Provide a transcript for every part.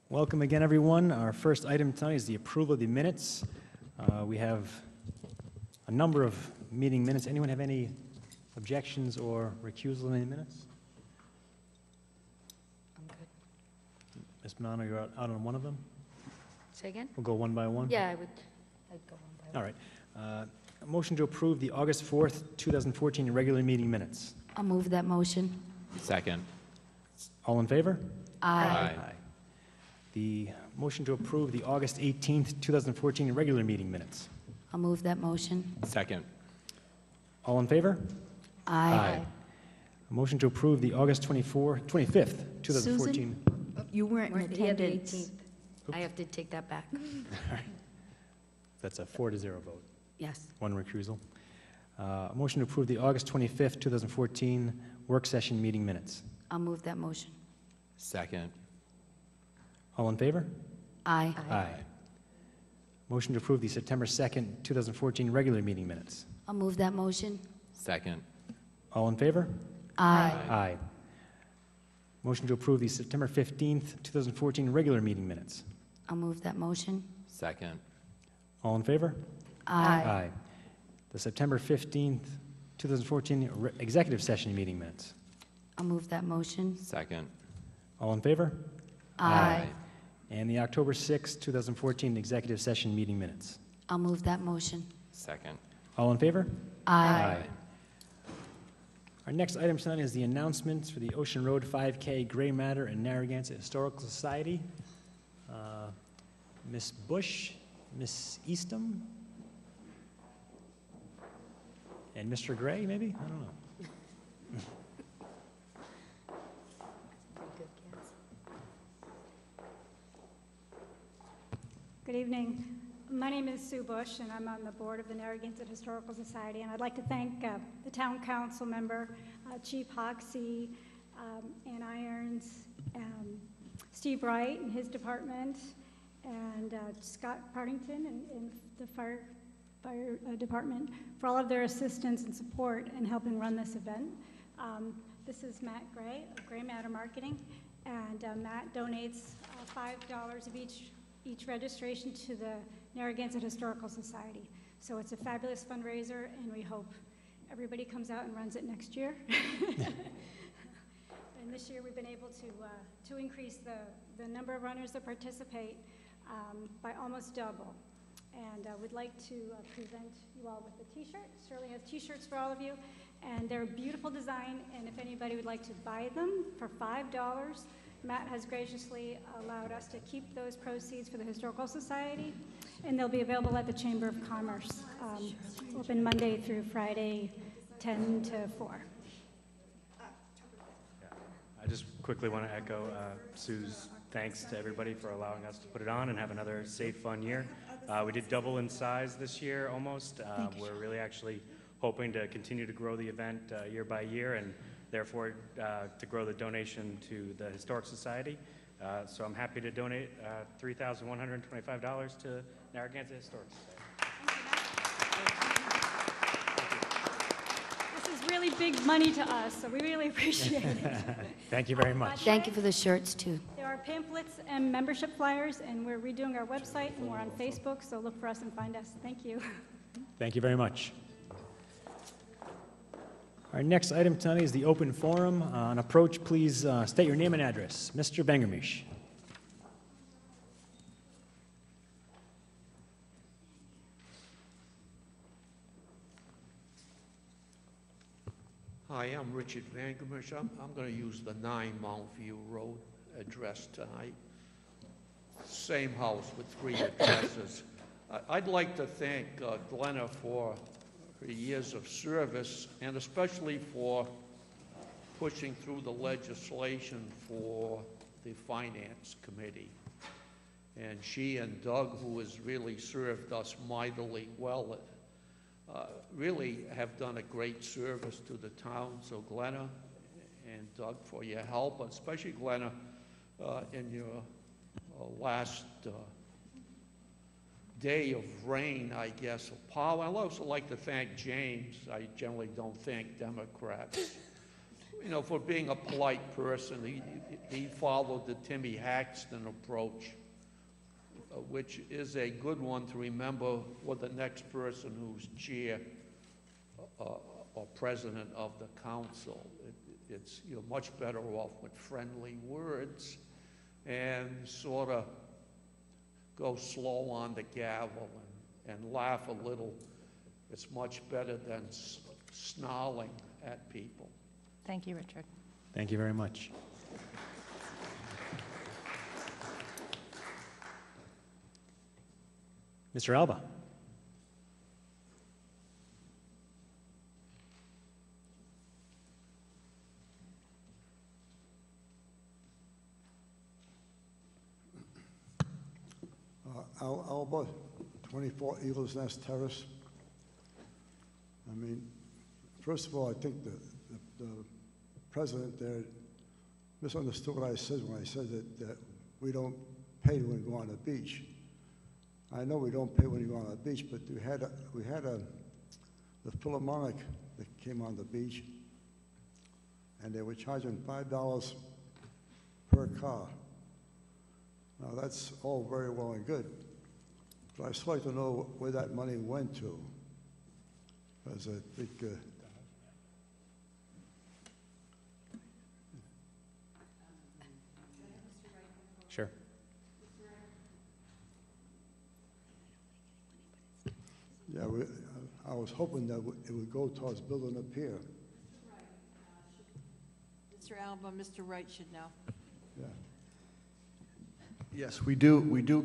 Welcome again, everyone. Our first item tonight is the approval of the minutes. We have a number of meeting minutes. Anyone have any objections or recusal in any minutes? I'm good. Ms. Bonanno, you're out on one of them? Say again? We'll go one by one? Yeah, I'd go one by one. All right. A motion to approve the August 4th, 2014 regular meeting minutes. I'll move that motion. Second. All in favor? Aye. The motion to approve the August 18th, 2014 regular meeting minutes. I'll move that motion. Second. All in favor? Aye. A motion to approve the August 25th, 2014. You weren't in He had the attendance. 18th. I have to take that back. That's a 4-0 vote. Yes. One recusal. A motion to approve the August 25th, 2014 work session meeting minutes. I'll move that motion. Second. All in favor? Aye. Aye. Motion to approve the September 2nd, 2014 regular meeting minutes. I'll move that motion. Second. All in favor? Aye. Aye. Motion to approve the September 15th, 2014 regular meeting minutes. I'll move that motion. Second. All in favor? Aye. The September 15th, 2014 executive session meeting minutes. I'll move that motion. Second. All in favor? Aye. And the October 6th, 2014 executive session meeting minutes. I'll move that motion. Second. All in favor? Aye. Our next item tonight is the announcements for the Ocean Road 5K Gray Matter and Narragansett Historical Society. Ms. Bush, Ms. Eastham, and Mr. Gray, maybe? I don't know. Good evening. My name is Sue Bush, and I'm on the board of the Narragansett Historical Society. And I'd like to thank the town council member, Chief Hoxie, Ann Irons, Steve Wright and his department, and Scott Partington and the fire department for all of their assistance and support in helping run this event. This is Matt Gray of Gray Matter Marketing, and Matt donates $5 of each registration to the Narragansett Historical Society. So it's a fabulous fundraiser, and we hope everybody comes out and runs it next year. And this year we've been able to increase the number of runners that participate by almost double. And we'd like to present you all with a t-shirt. Shirley has t-shirts for all of you, and they're a beautiful design, and if anybody would like to buy them for $5, Matt has graciously allowed us to keep those proceeds for the Historical Society, and they'll be available at the Chamber of Commerce, open Monday through Friday, 10 to 4. I just quickly want to echo Sue's thanks to everybody for allowing us to put it on and have another safe, fun year. We did double in size this year almost. We're really actually hoping to continue to grow the event year by year, and therefore to grow the donation to the Historic Society. So I'm happy to donate $3,125 to Narragansett Historic Society. This is really big money to us, so we really appreciate it. Thank you very much. Thank you for the shirts, too. There are pamphlets and membership flyers, and we're redoing our website, and we're on Facebook, so look for us and find us. Thank you. Thank you very much. Our next item tonight is the open forum. On approach, please state your name and address. Mr. Bengermish. Hi, I'm Richard Vangermish. I'm going to use the 9 Mount View Road address tonight. Same house with 3 addresses. I'd like to thank Glenna for her years of service, and especially for pushing through the legislation for the Finance Committee. And she and Doug, who has really served us mightily well, really have done a great service to the town. So Glenna and Doug, for your help, especially Glenna, in your last day of rain, I guess, of power. I'd also like to thank James. I generally don't thank Democrats. you know, for being a polite person, he followed the Timmy Haxton approach, which is a good one to remember for the next person who's chair or president of the council. It's, you're much better off with friendly words and sort of go slow on the gavel and laugh a little. It's much better than snarling at people. Thank you, Richard. Thank you very much. Mr. Alba. Alba, 24 Eagles Nest Terrace. I mean, first of all, I think the president there misunderstood what I said when I said that we don't pay when we go on the beach. I know we don't pay when you go on the beach, but we had the Philharmonic that came on the beach, and they were charging $5 per car. Now, that's all very well and good, but I'd still like to know where that money went to, because I think Sure. yeah, I was hoping that it would go towards building a pier. Mr. Alba, Mr. Wright should know. Yeah. Yes, we do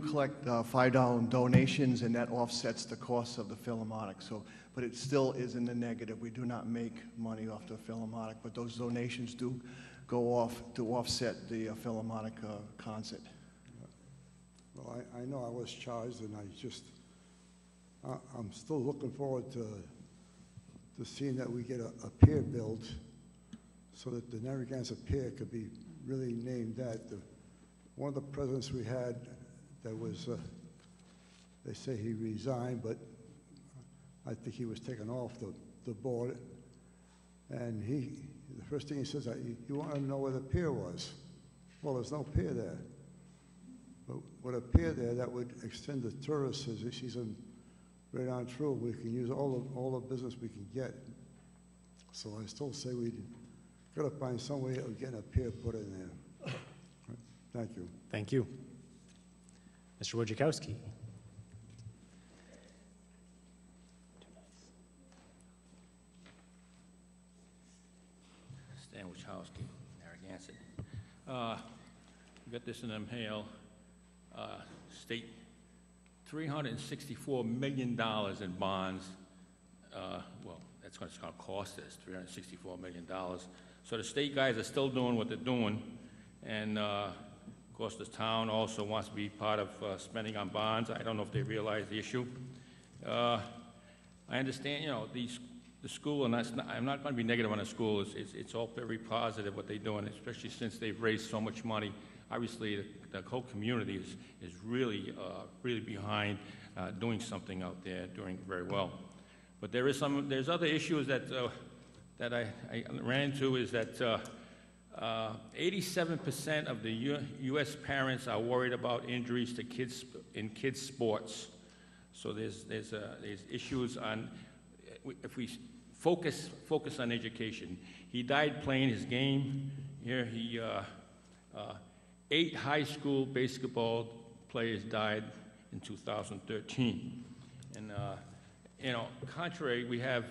collect $5 donations, and that offsets the cost of the Philharmonic. So, but it still is in the negative. We do not make money off the Philharmonic, but those donations do go off to offset the Philharmonic concert. Well, I know I was charged, and I'm still looking forward to seeing that we get a pier built so that the Narragansett Pier could be really named that. One of the presidents we had that was, they say he resigned, but I think he was taken off the board. And the first thing he says, you want to know where the pier was? Well, there's no pier there. But with a pier there, that would extend the tourist season right on through. We can use all the business we can get. So I still say we got to find some way of getting a pier put in there. Thank you. Thank you. Mr. Wojciechowski. Stan Wachowski, Narragansett. We got this in them hail. State $364 million in bonds. Well, that's what it's going to cost us, $364 million. So the state guys are still doing what they're doing, and of course the town also wants to be part of spending on bonds. I don't know if they realize the issue. I understand, you know, the school, and I'm not going to be negative on the school. It's all very positive what they're doing, especially since they've raised so much money. Obviously, the whole community is really behind doing something out there, doing very well. But there's other issues that I ran into, is that 87% of the U.S. parents are worried about injuries to kids in kids' sports. So there's issues on, if we focus on education. He died playing his game. Here he 8 high school basketball players died in 2013. And, you know, contrary, we have,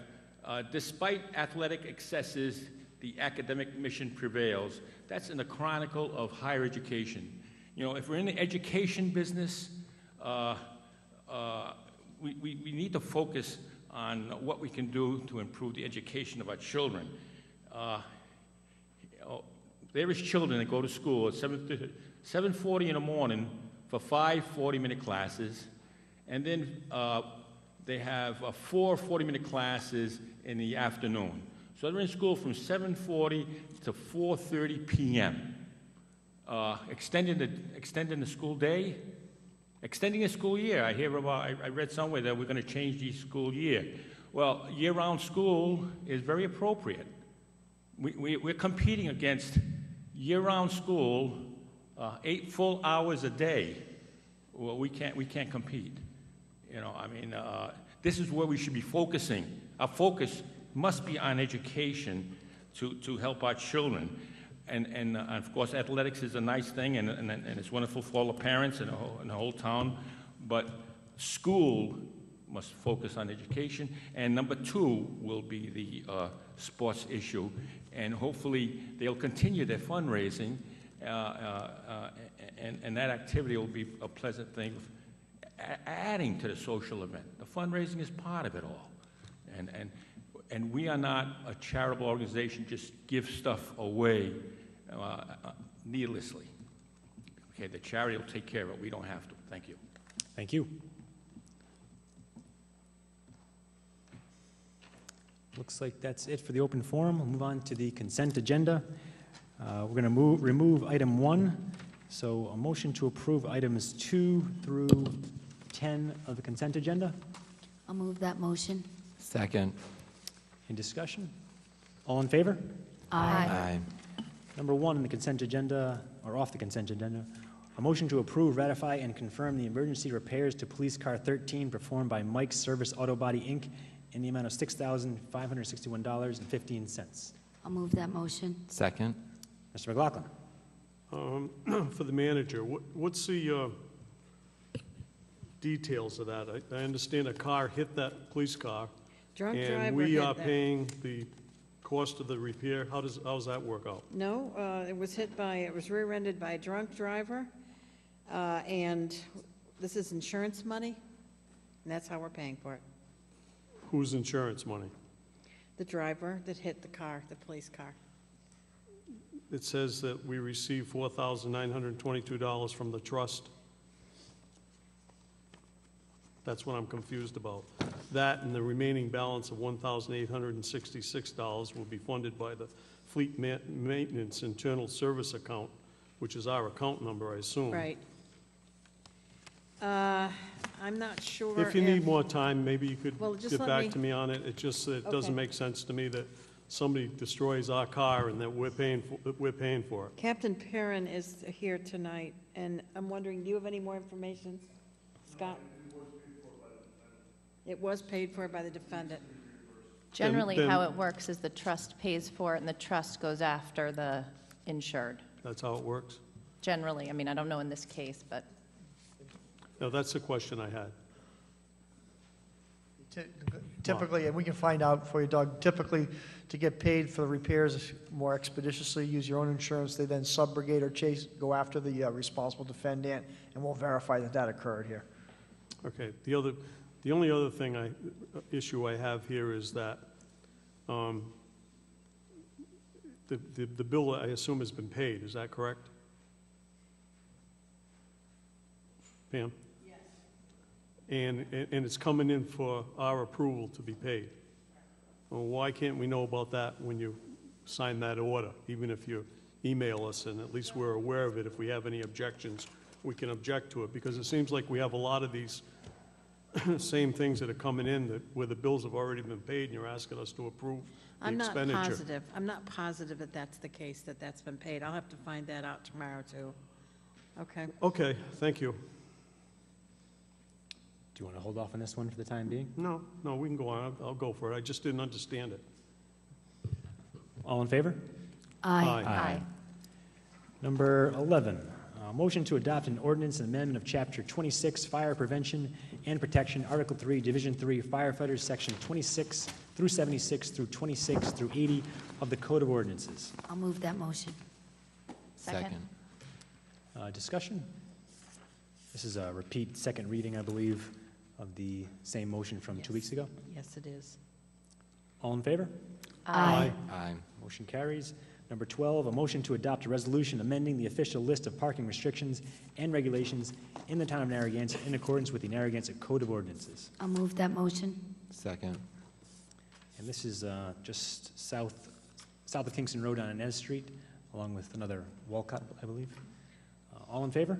despite athletic excesses, the academic mission prevails. That's in the chronicle of higher education. You know, if we're in the education business, we need to focus on what we can do to improve the education of our children. You know, there is children that go to school at 7:40 in the morning for 5 40-minute classes, and then they have 4 40-minute classes in the afternoon. So they're in school from 7:40 to 4:30 p.m. Extending the school day, extending the school year. I hear about, I read somewhere that we're going to change the school year. Well, year-round school is very appropriate. we're competing against year-round school, 8 full hours a day. Well, we can't compete. You know, I mean, this is where we should be focusing. Our focus must be on education to help our children. And of course, athletics is a nice thing, and it's wonderful for all the parents and the whole town. But school must focus on education. And number 2 will be the sports issue. And hopefully, they'll continue their fundraising, and that activity will be a pleasant thing, adding to the social event. The fundraising is part of it all. And we are not a charitable organization, just give stuff away needlessly. Okay, the charity will take care of it. We don't have to. Thank you. Thank you. Looks like that's it for the open forum. We'll move on to the consent agenda. We're going to remove item 1. So a motion to approve items 2 through 10 of the consent agenda. I'll move that motion. Second. Any discussion? All in favor? Aye. Number 1 in the consent agenda, or off the consent agenda, a motion to approve, ratify, and confirm the emergency repairs to Police Car 13 performed by Mike's Service Auto Body, Inc. in the amount of $6,561.15. I'll move that motion. Second. Mr. McLaughlin. For the manager, what's the details of that? I understand a car hit that police car, Drunk and driver we hit are that. paying the cost of the repair. How does that work out? No, it was rear-ended by a drunk driver, and this is insurance money, and that's how we're paying for it. Whose insurance money? The driver that hit the car, the police car. It says that we received $4,922 from the trust. That's what I'm confused about. That and the remaining balance of $1,866 will be funded by the Fleet Maintenance Internal Service account, which is our account number, I assume. Right. I'm not sure If you need more time, maybe you could Well, just get let back me- to me on it. It doesn't Okay. make sense to me that somebody destroys our car and that we're paying for it. Captain Perrin is here tonight, and I'm wondering, do you have any more information, Scott? It was paid for by the defendant. Generally, then- how it works is the trust pays for it, and the trust goes after the insured. That's how it works? Generally, I mean, I don't know in this case, but No, that's the question I had. Typically, and we can find out for you, Doug, typically, to get paid for the repairs more expeditiously, use your own insurance, they then subrogate or go after the responsible defendant, and we'll verify that that occurred here. Okay, the only other issue I have here is that the bill, I assume, has been paid, is that correct? Pam? Yes. And it's coming in for our approval to be paid. Well, why can't we know about that when you sign that order, even if you email us, and at least we're aware of it? If we have any objections, we can object to it, because it seems like we have a lot of these same things that are coming in where the bills have already been paid and you're asking us to approve the I'm not expenditure. positive. I'm not positive that that's the case, that that's been paid. I'll have to find that out tomorrow, too. Okay. Okay, thank you. Do you want to hold off on this one for the time being? No, we can go on. I'll go for it. I just didn't understand it. All in favor? Aye. Aye. Number 11, motion to adopt an ordinance and amendment of Chapter 26, Fire Prevention and Protection, Article 3, Division 3, Firefighters, Section 26 through 76 through 26 through 80 of the Code of Ordinances. I'll move that motion. Second. Discussion? This is a repeat second reading, I believe, of the same motion from 2 weeks ago. Yes, it is. All in favor? Aye. Aye. Motion carries. Number 12, a motion to adopt a resolution amending the official list of parking restrictions and regulations in the town of Narragansett in accordance with the Narragansett Code of Ordinances. I'll move that motion. Second. And this is just south of Kingston Road on Inez Street, along with another Walcott, I believe. All in favor?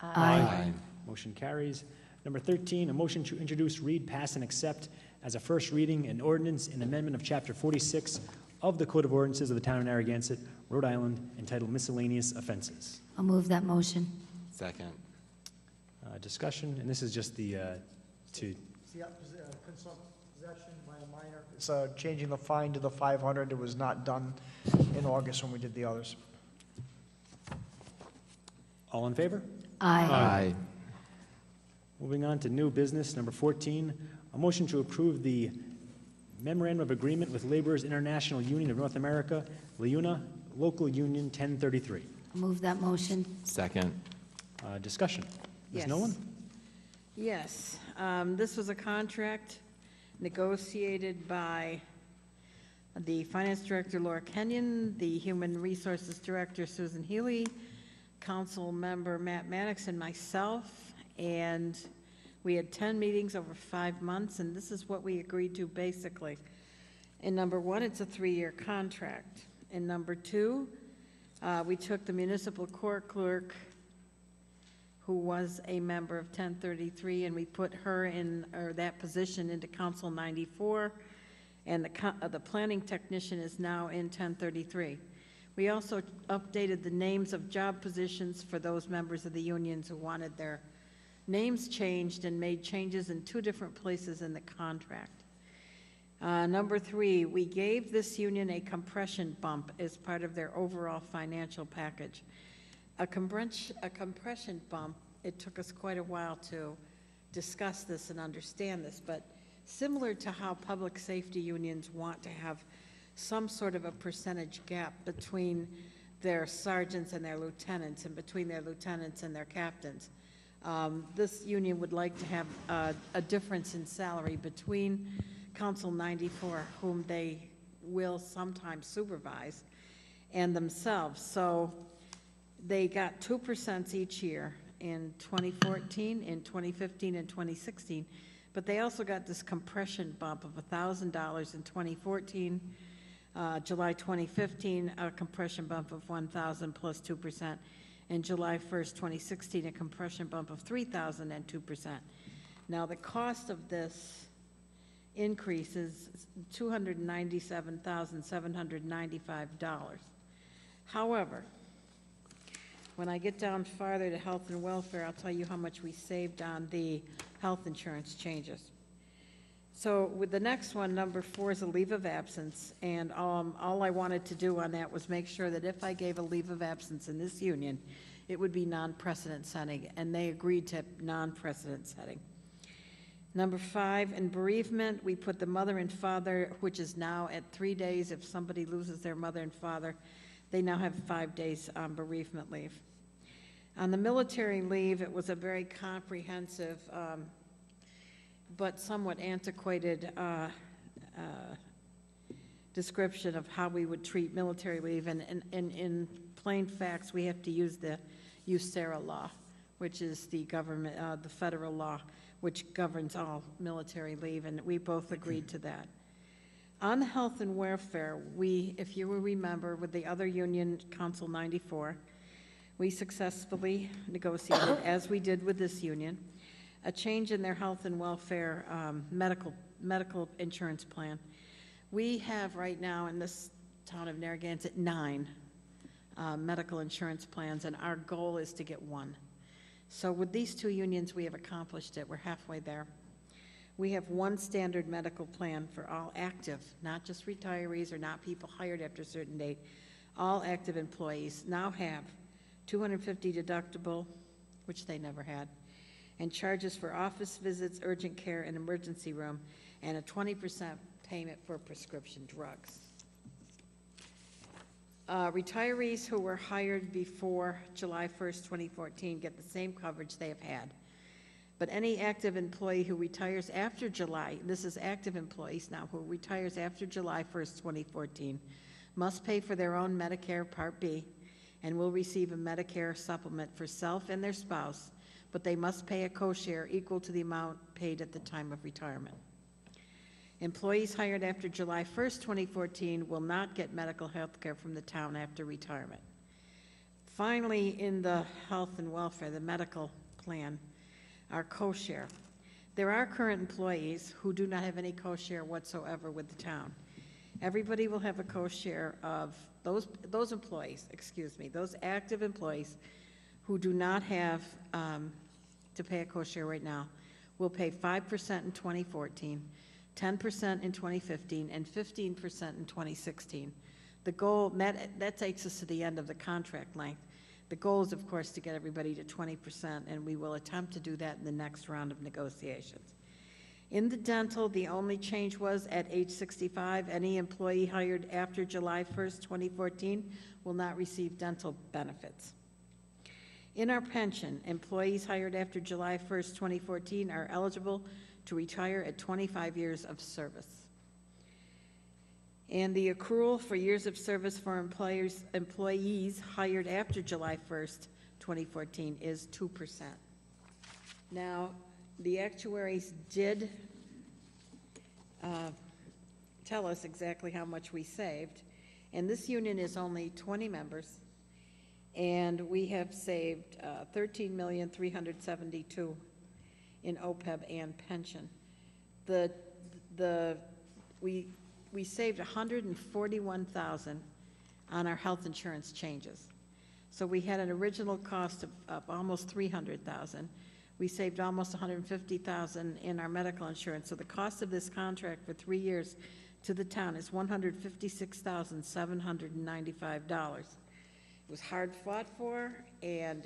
Aye. Motion carries. Number 13, a motion to introduce, read, pass, and accept as a first reading an ordinance and amendment of Chapter 46 of the Code of Ordinances of the Town of Narragansett, Rhode Island, entitled Miscellaneous Offenses. I'll move that motion. Second. Discussion, and this is just the, to, Possession by a minor. It's changing the fine to the 500. It was not done in August when we did the others. all in favor? Aye. Moving on to new business, number 14, a motion to approve the memorandum of agreement with Laborers International Union of North America, LIUNA, Local Union 1033. I'll move that motion. Second. Discussion. Ms. Yes. Nolan? Yes, this was a contract negotiated by the Finance Director Laura Kenyon, the Human Resources Director Susan Healy, Council Member Matt Maddox, and myself, and we had 10 meetings over 5 months, and this is what we agreed to basically. In number one, it's a 3-year contract. In number two, we took the municipal court clerk, who was a member of 1033, and we put her in, or that position, into Council 94, and the planning technician is now in 1033. We also updated the names of job positions for those members of the unions who wanted their names changed, and made changes in 2 different places in the contract. Number 3, we gave this union a compression bump as part of their overall financial package. A compression bump, it took us quite a while to discuss this and understand this, but similar to how public safety unions want to have some sort of a percentage gap between their sergeants and their lieutenants, and between their lieutenants and their captains. This union would like to have a difference in salary between Council 94, whom they will sometimes supervise, and themselves. So they got 2% each year in 2014, in 2015, and 2016, but they also got this compression bump of $1,000 in 2014, July 2015, a compression bump of $1,000 plus 2%, and July 1st, 2016, a compression bump of $3,000 and 2%. Now, the cost of this increase is $297,795. However, when I get down farther to health and welfare, I'll tell you how much we saved on the health insurance changes. So with the next one, number 4 is a leave of absence, and all I wanted to do on that was make sure that if I gave a leave of absence in this union, it would be non-precedent setting, and they agreed to non-precedent setting. Number 5, in bereavement, we put the mother and father, which is now at 3 days. If somebody loses their mother and father, they now have 5 days bereavement leave. On the military leave, it was a very comprehensive but somewhat antiquated description of how we would treat military leave, and in plain facts, we have to use the USERRA law, which is the government, the federal law, which governs all military leave, and we both agreed to that. On the health and welfare, we, if you will remember, with the other union, Council 94, we successfully negotiated, as we did with this union, a change in their health and welfare medical insurance plan. We have right now in this town of Narragansett 9 medical insurance plans, and our goal is to get 1. So with these 2 unions, we have accomplished it. We're halfway there. We have 1 standard medical plan for all active, not just retirees or not people hired after a certain date. All active employees now have $250 deductible, which they never had, and charges for office visits, urgent care, and emergency room, and a 20% payment for prescription drugs. Retirees who were hired before July 1st, 2014 get the same coverage they have had. But any active employee who retires after July, this is active employees now, who retires after July 1st, 2014, must pay for their own Medicare Part B and will receive a Medicare supplement for self and their spouse, but they must pay a co-share equal to the amount paid at the time of retirement. Employees hired after July 1st, 2014 will not get medical health care from the town after retirement. Finally, in the health and welfare, the medical plan, our co-share. There are current employees who do not have any co-share whatsoever with the town. Everybody will have a co-share of those employees, those active employees who do not have to pay a co-share right now will pay 5% in 2014, 10% in 2015, and 15% in 2016. The goal, that takes us to the end of the contract length. The goal is, of course, to get everybody to 20%, and we will attempt to do that in the next round of negotiations. In the dental, the only change was at age 65, any employee hired after July 1st, 2014 will not receive dental benefits. In our pension, employees hired after July 1st, 2014 are eligible to retire at 25 years of service. And the accrual for years of service for employees hired after July 1st, 2014 is 2%. Now, the actuaries did tell us exactly how much we saved, and this union is only 20 members, and we have saved $13,372,000 in OPEB and pension. We saved $141,000 on our health insurance changes. So we had an original cost of almost $300,000. We saved almost $150,000 in our medical insurance. So the cost of this contract for 3 years to the town is $156,795. It was hard fought for, and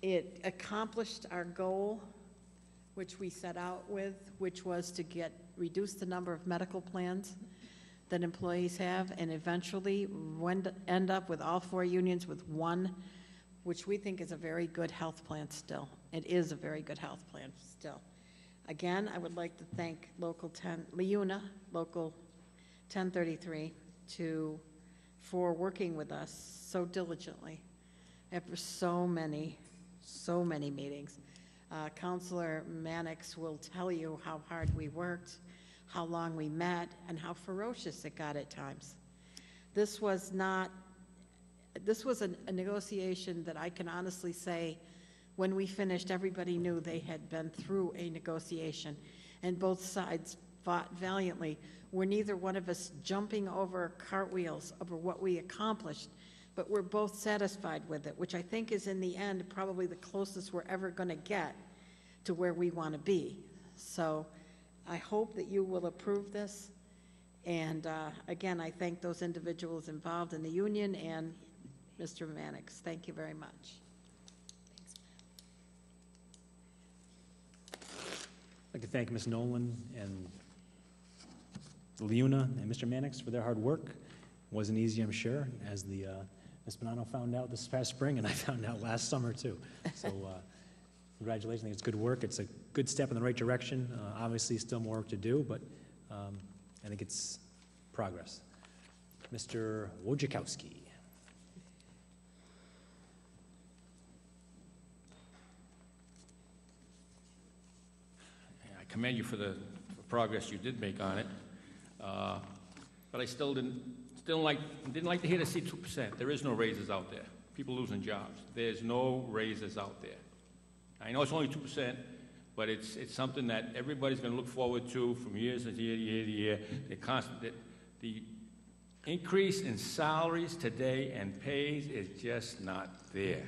it accomplished our goal, which we set out with, which was to reduce the number of medical plans that employees have, and eventually end up with all 4 unions with one, which we think is a very good health plan still. It is a very good health plan still. Again, I would like to thank Leuna, Local 1033, for working with us so diligently after so many meetings. Councilor Mannix will tell you how hard we worked, how long we met, and how ferocious it got at times. This was a negotiation that I can honestly say, when we finished, everybody knew they had been through a negotiation, and both sides fought valiantly. We're neither one of us jumping over cartwheels over what we accomplished, but we're both satisfied with it, which I think is, in the end, probably the closest we're ever going to get to where we want to be. So I hope that you will approve this. And again, I thank those individuals involved in the union and Mr. Mannix. Thank you very much. I'd like to thank Ms. Nolan and Leuna and Mr. Mannix for their hard work. It wasn't easy, I'm sure, as Ms. Bonanno found out this past spring, and I found out last summer, too. So congratulations. I think it's good work. It's a good step in the right direction. Obviously, still more work to do, but I think it's progress. Mr. Wojciechowski. I commend you for the progress you did make on it, but I still didn't like to hear the see 2%. There is no raises out there. People losing jobs. There's no raises out there. I know it's only 2%, but it's something that everybody's going to look forward to from year to year. The increase in salaries today and pays is just not there.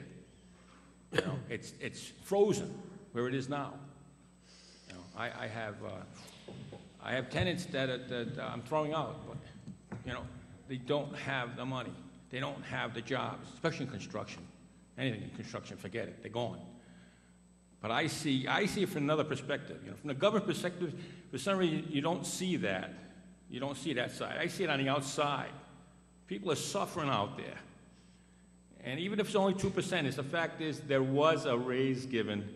You know, it's frozen where it is now. You know, I have tenants that I'm throwing out, but you know, they don't have the money. They don't have the jobs, especially in construction. Anything in construction, forget it. They're gone. But I see it from another perspective. You know, from the government perspective, for some reason you don't see that. You don't see that side. I see it on the outside. People are suffering out there. And even if it's only 2%, the fact is there was a raise given,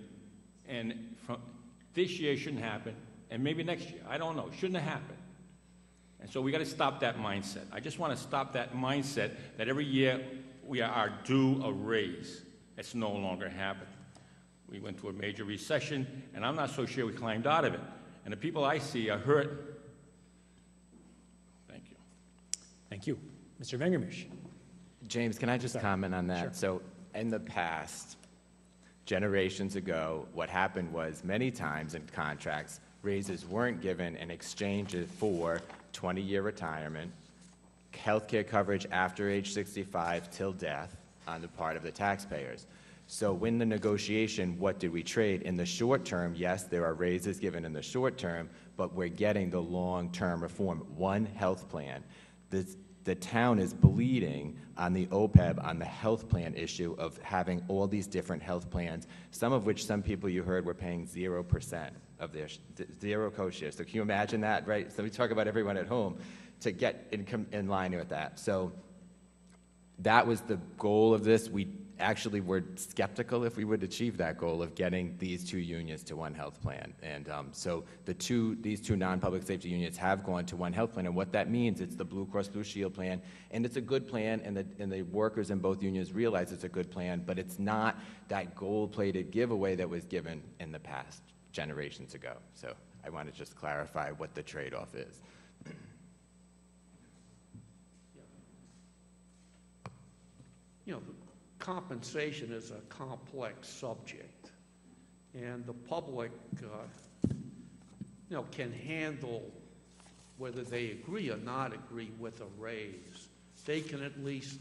and from this year it shouldn't happen, and maybe next year. I don't know. It shouldn't have happened. And so we got to stop that mindset. I just want to stop that mindset that every year we are due a raise. It's no longer happening. We went through a major recession, and I'm not so sure we climbed out of it. And the people I see are hurt. Thank you. Thank you. Mr. Vengermish. James, can I just comment on that? Sure. So in the past, generations ago, what happened was many times in contracts, raises weren't given in exchange for 20-year retirement, healthcare coverage after age 65 till death on the part of the taxpayers. So when the negotiation, what did we trade? In the short term, yes, there are raises given in the short term, but we're getting the long-term reform, one health plan. The town is bleeding on the OPEB, on the health plan issue of having all these different health plans, some of which some people you heard were paying 0% of their, zero co-share. So can you imagine that, right? So we talk about everyone at home to get in line with that. So that was the goal of this. We actually were skeptical if we would achieve that goal of getting these two unions to one health plan. And so these two non-public safety unions have gone to one health plan. And what that means, it's the Blue Cross Blue Shield plan. And it's a good plan, and the workers in both unions realize it's a good plan, but it's not that gold-plated giveaway that was given in the past generations ago. So I want to just clarify what the trade-off is. You know, compensation is a complex subject, and the public, can handle whether they agree or not agree with a raise. They can at least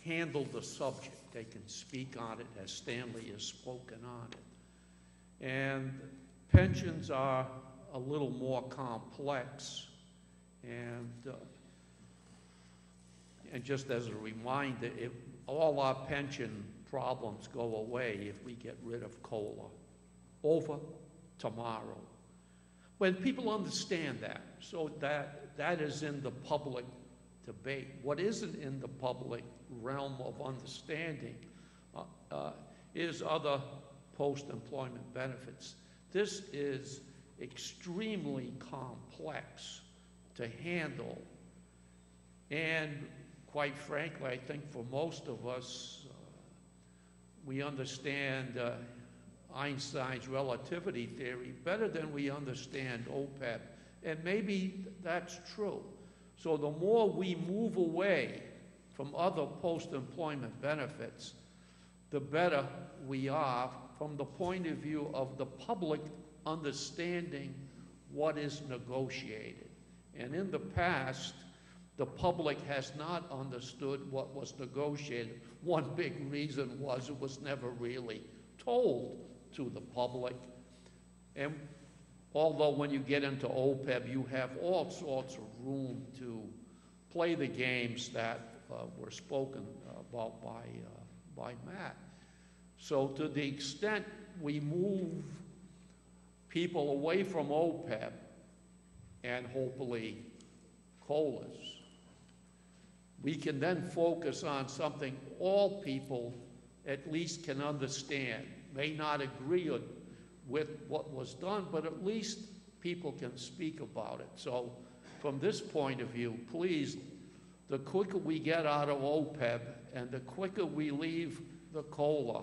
handle the subject. They can speak on it, as Stanley has spoken on it. And pensions are a little more complex, and just as a reminder, if all our pension problems go away if we get rid of COLA over tomorrow. When people understand that, so that is in the public debate. What isn't in the public realm of understanding is other post-employment benefits. This is extremely complex to handle, and quite frankly, I think for most of us, we understand Einstein's relativity theory better than we understand OPEB, and maybe that's true. So the more we move away from other post-employment benefits, the better we are from the point of view of the public understanding what is negotiated. And in the past, the public has not understood what was negotiated. One big reason was it was never really told to the public. And although when you get into OPEB, you have all sorts of room to play the games that were spoken about by Matt. So to the extent we move people away from OPEB and hopefully COLAs, we can then focus on something all people at least can understand. May not agree with what was done, but at least people can speak about it. So from this point of view, please, the quicker we get out of OPEB and the quicker we leave the COLA,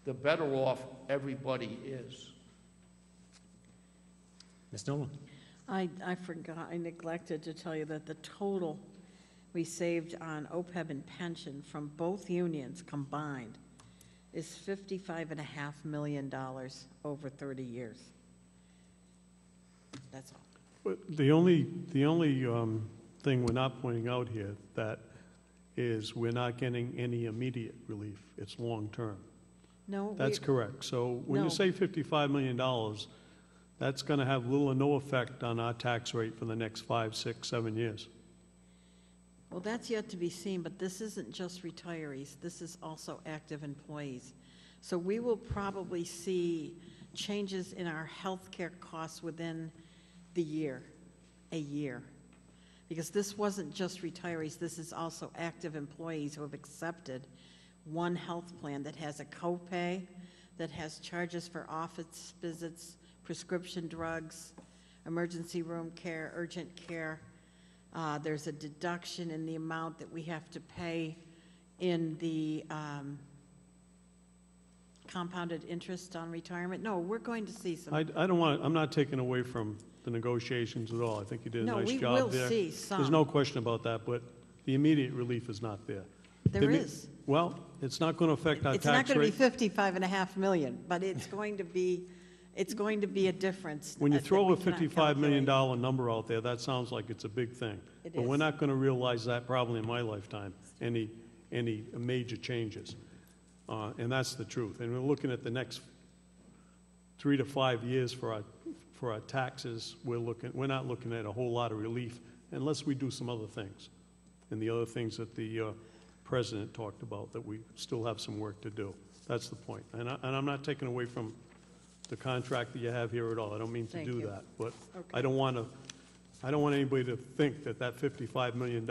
the better off everybody is. Ms. Nolan? I forgot, I neglected to tell you that the total we saved on OPEB and pension from both unions combined is $55.5 million over 30 years. That's all. But the only thing we're not pointing out here that is we're not getting any immediate relief. It's long-term. No, That's correct. So when No. you say $55 million, that's going to have little or no effect on our tax rate for the next 5, 6, 7 years. well, that's yet to be seen, but this isn't just retirees. This is also active employees. So we will probably see changes in our health care costs within a year. Because this wasn't just retirees, this is also active employees who have accepted one health plan that has a copay, that has charges for office visits, prescription drugs, emergency room care, urgent care. There's a deduction in the amount that we have to pay in the compounded interest on retirement. No, we're going to see some. I'm not taking away from the negotiations at all. I think you did a No, nice we job will there. see some. There's no question about that, but the immediate relief is not there. There is. Well, it's not going to affect our It's not tax going rate. to be $55.5 million, but it's going to be it's going to be a difference. When you that throw we a cannot $55 million calculate. number out there, that sounds like it's a big thing. It But we're is. not going to realize that probably in my lifetime, any major changes. And that's the truth. And we're looking at the next 3 to 5 years for our taxes. We're not looking at a whole lot of relief unless we do some other things. And the other things that the president talked about, that we still have some work to do. That's the point. And I'm not taking away from the contract that you have here at all. I don't mean to Thank do you. that. But Okay. I don't want anybody to think that that $55 million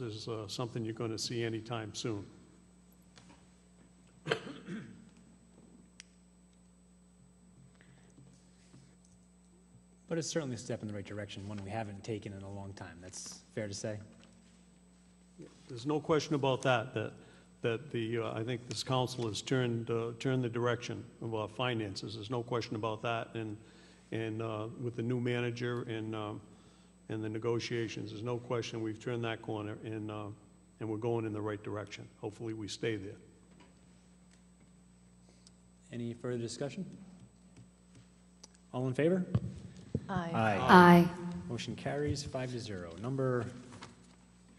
is something you're going to see anytime soon. But it's certainly a step in the right direction, one we haven't taken in a long time. That's fair to say. There's no question about that I think this council has turned the direction of our finances. There's no question about that. And with the new manager and the negotiations, there's no question we've turned that corner and we're going in the right direction. Hopefully we stay there. Any further discussion? All in favor? Aye. Aye. Motion carries 5-0. Number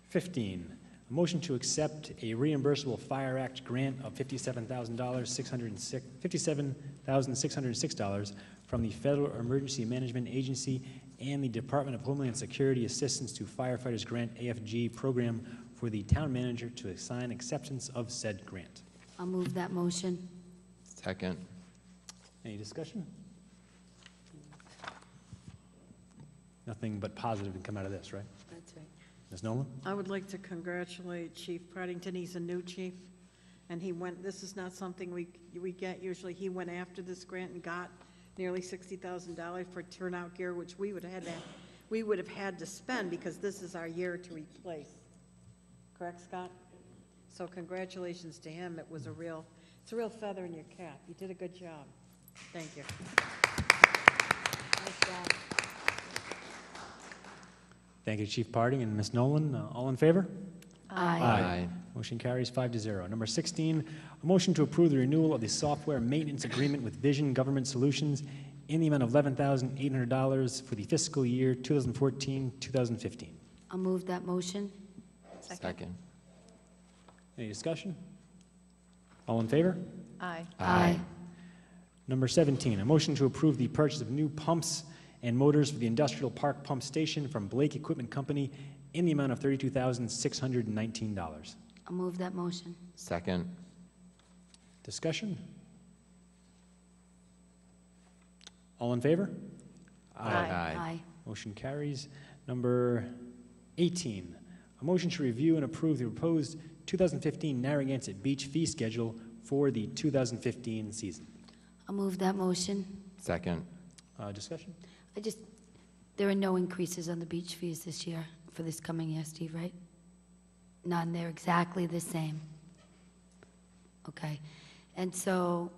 15, a motion to accept a reimbursable Fire Act grant of $57,606 from the Federal Emergency Management Agency and the Department of Homeland Security Assistance to Firefighters Grant AFG program for the town manager to assign acceptance of said grant. I'll move that motion. Second. Any discussion? Nothing but positive can come out of this, right? That's right. Ms. Nolan? I would like to congratulate Chief Partington. He's a new chief, and this is not something we get usually. He went after this grant and got nearly $60,000 for turnout gear, which we would have had to spend because this is our year to replace. Correct, Scott? So congratulations to him. It's a real feather in your cap. You did a good job. Thank you. Nice job. Thank you, Chief Parting and Ms. Nolan. All in favor? Aye. Motion carries 5-0. Number 16, a motion to approve the renewal of the software maintenance agreement with Vision Government Solutions in the amount of $11,800 for the fiscal year 2014-2015. I'll move that motion. Second. Any discussion? All in favor? Aye. Aye. Number 17, a motion to approve the purchase of new pumps and motors for the Industrial Park Pump Station from Blake Equipment Company in the amount of $32,619. I'll move that motion. Second. Discussion? All in favor? Aye. Motion carries. Number 18, a motion to review and approve the proposed 2015 Narragansett Beach fee schedule for the 2015 season. I'll move that motion. Second. Discussion? There are no increases on the beach fees this year, for this coming year, Steve, right? None, they're exactly the same. Okay, and so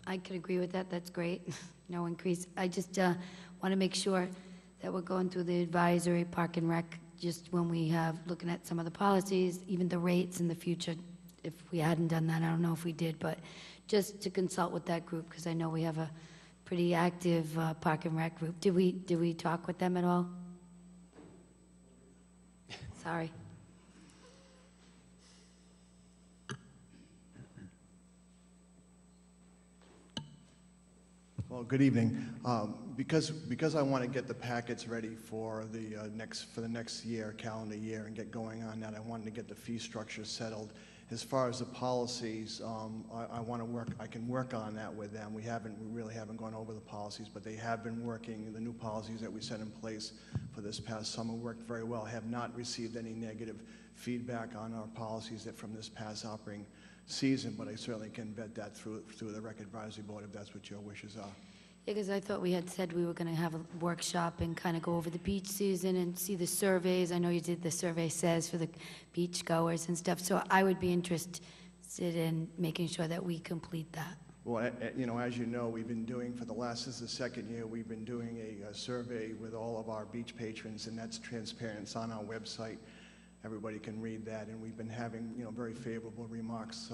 I could agree with that, that's great, no increase. I just want to make sure that we're going through the advisory Park and Rec, just when we have, looking at some of the policies, even the rates in the future. If we hadn't done that, I don't know if we did, but just to consult with that group, because I know we have a pretty active Park and Rec group. Did we talk with them at all? Sorry. Well, good evening. Because I want to get the packets ready for the next year, calendar year, and get going on that, I wanted to get the fee structure settled. As far as the policies, I can work on that with them. We really haven't gone over the policies, but they have been working. The new policies that we set in place for this past summer worked very well. I have not received any negative feedback on our policies from this past operating season, but I certainly can vet that through the Rec Advisory Board if that's what your wishes are. Yeah, because I thought we had said we were going to have a workshop and kind of go over the beach season and see the surveys. I know you did the survey says for the beach goers and stuff, so I would be interested in making sure that we complete that. Well, as you know, we've been doing, this is the second year, we've been doing a survey with all of our beach patrons, and that's transparent. It's on our website. Everybody can read that, and we've been having, very favorable remarks.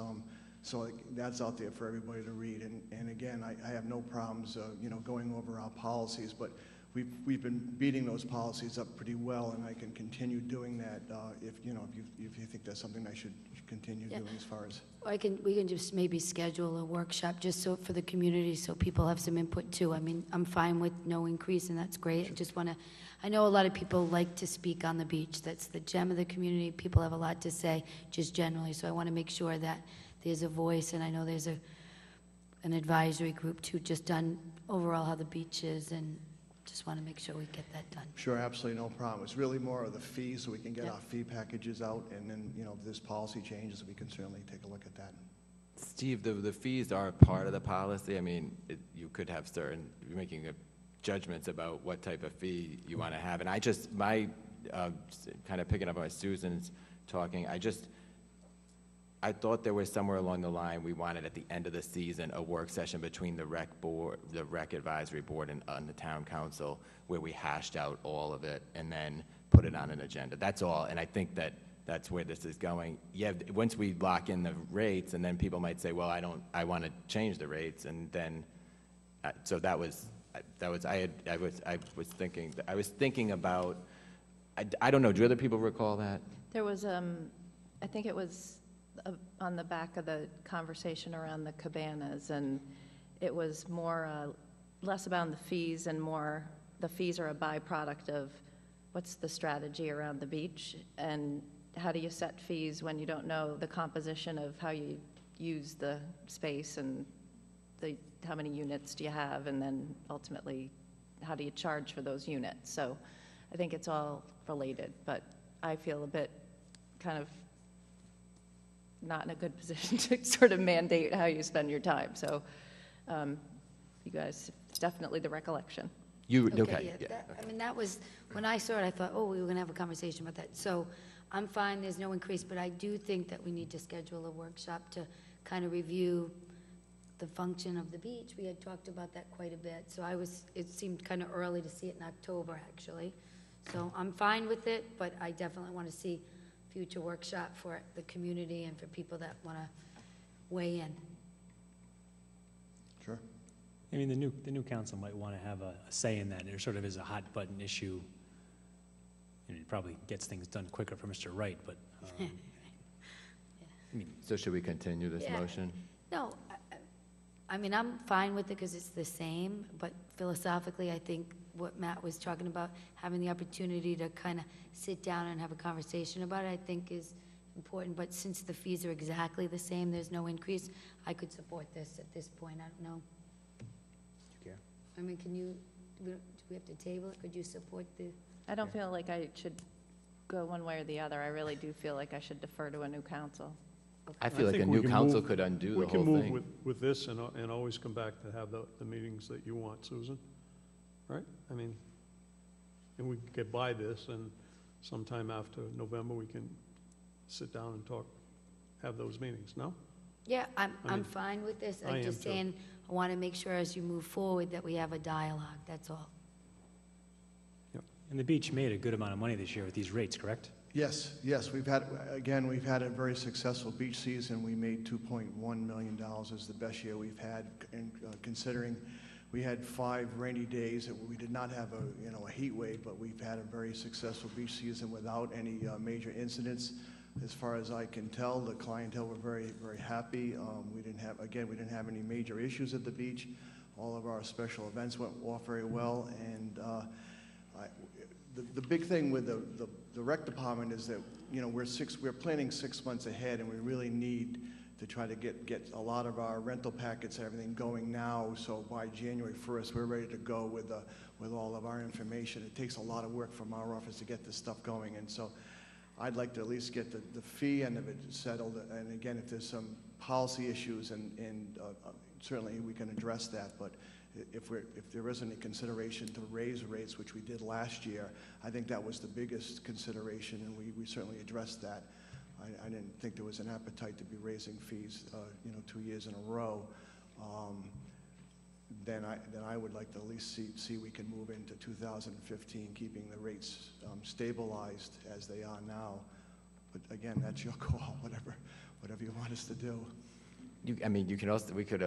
So that's out there for everybody to read. And again, I have no problems, going over our policies, but we've been beating those policies up pretty well, and I can continue doing that if you think that's something I should continue doing as far as. We can just maybe schedule a workshop just so for the community, so people have some input too. I mean, I'm fine with no increase, and that's great. I know a lot of people like to speak on the beach. That's the gem of the community. People have a lot to say, just generally. So I want to make sure that there's a voice, and I know there's an advisory group too, just on overall how the beach is, and just want to make sure we get that done. Sure, absolutely, no problem. It's really more of the fees, so we can get our fee packages out, and then, if there's policy changes, we can certainly take a look at that. Steve, the fees are part of the policy. I mean, you could have you're making judgments about what type of fee you want to have. And kind of picking up on Susan's talking, I thought there was somewhere along the line we wanted at the end of the season a work session between the rec board, the rec advisory board, and the town council where we hashed out all of it and then put it on an agenda. That's all. And I think that's where this is going. Yeah, once we lock in the rates, and then people might say, well, I want to change the rates, and then so I was thinking about. I don't know. Do other people recall that? There was, I think it was on the back of the conversation around the cabanas, and it was more, less about the fees and more, the fees are a byproduct of what's the strategy around the beach, and how do you set fees when you don't know the composition of how you use the space, and how many units do you have, and then ultimately, how do you charge for those units? So I think it's all related, but I feel a bit kind of not in a good position to sort of mandate how you spend your time. So you guys, it's definitely the recollection. Okay. Yeah, I mean, that was, when I saw it, I thought, oh, we were going to have a conversation about that. So I'm fine, there's no increase, but I do think that we need to schedule a workshop to kind of review the function of the beach. We had talked about that quite a bit. So it seemed kind of early to see it in October, actually. So I'm fine with it, but I definitely want to see future workshop for the community and for people that want to weigh in. Sure. I mean, the new council might want to have a say in that. There sort of is a hot button issue, and it probably gets things done quicker for Mr. Wright, but, I mean. So should we continue this motion? No, I mean, I'm fine with it because it's the same, but philosophically, I think what Matt was talking about, having the opportunity to kind of sit down and have a conversation about it, I think is important. But since the fees are exactly the same, there's no increase, I could support this at this point. I don't know. Do you care? I mean, do we have to table it? Could you support the? I don't feel like I should go one way or the other. I really do feel like I should defer to a new council. I feel like a think new we can council move- could undo the We whole can thing. move with this and always come back to have the meetings that you want, Susan, right? I mean, and we can get by this, and sometime after November, we can sit down and talk, have those meetings, no? Yeah, I'm mean, fine with this. I I'm am just too. saying, I want to make sure as you move forward that we have a dialogue, that's all. And the beach made a good amount of money this year with these rates, correct? Yes, we've had a very successful beach season. We made $2.1 million. It's the best year we've had, and considering we had 5 rainy days. We did not have a heat wave, but we've had a very successful beach season without any major incidents. As far as I can tell, the clientele were very, very happy. We didn't have any major issues at the beach. All of our special events went off very well, and the big thing with the rec department is that we're planning 6 months ahead, and we really need to try to get a lot of our rental packets and everything going now. So by January 1st, we're ready to go with all of our information. It takes a lot of work from our office to get this stuff going, and so I'd like to at least get the fee end of it settled. And again, if there's some policy issues, and certainly we can address that. But if there isn't a consideration to raise rates, which we did last year, I think that was the biggest consideration, and we certainly addressed that. I didn't think there was an appetite to be raising fees, 2 years in a row. Then I would like to at least see we can move into 2015, keeping the rates stabilized as they are now. But again, that's your call, whatever you want us to do. I mean, you can also, we could,